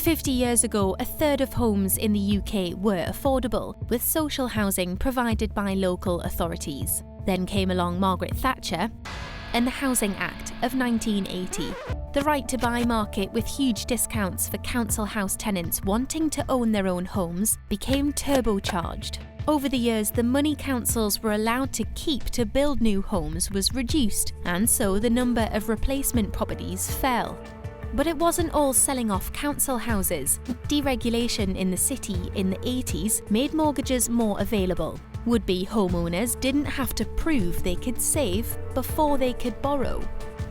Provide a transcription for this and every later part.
50 years ago, a third of homes in the UK were affordable, with social housing provided by local authorities. Then came along Margaret Thatcher and the Housing Act of 1980. The right to buy market with huge discounts for council house tenants wanting to own their own homes became turbocharged. Over the years, the money councils were allowed to keep to build new homes was reduced, and so the number of replacement properties fell. But it wasn't all selling off council houses. Deregulation in the city in the 80s made mortgages more available. Would-be homeowners didn't have to prove they could save before they could borrow.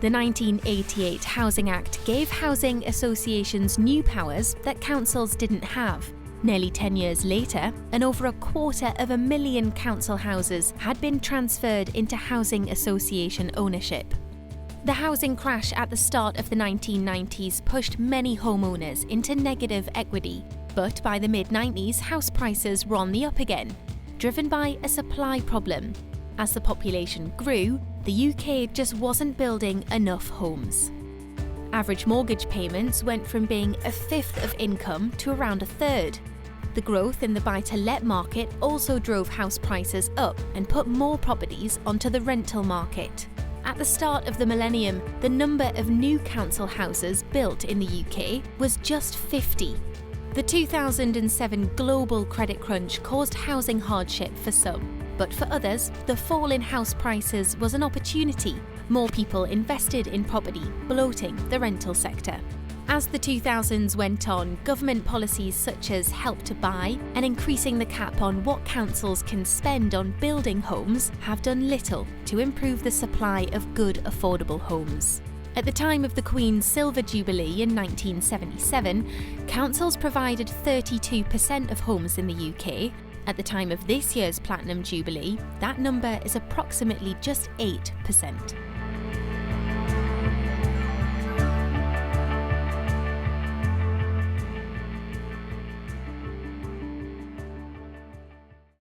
The 1988 Housing Act gave housing associations new powers that councils didn't have. Nearly 10 years later, and over 250,000 council houses had been transferred into housing association ownership. The housing crash at the start of the 1990s pushed many homeowners into negative equity, but by the mid-90s, house prices were on the up again, driven by a supply problem. As the population grew, the UK just wasn't building enough homes. Average mortgage payments went from being a fifth of income to around a third. The growth in the buy-to-let market also drove house prices up and put more properties onto the rental market. At the start of the millennium, the number of new council houses built in the UK was just 50. The 2007 global credit crunch caused housing hardship for some, but for others, the fall in house prices was an opportunity. More people invested in property, bloating the rental sector. As the 2000s went on, government policies such as Help to Buy and increasing the cap on what councils can spend on building homes have done little to improve the supply of good, affordable homes. At the time of the Queen's Silver Jubilee in 1977, councils provided 32% of homes in the UK. At the time of this year's Platinum Jubilee, that number is approximately just 8%.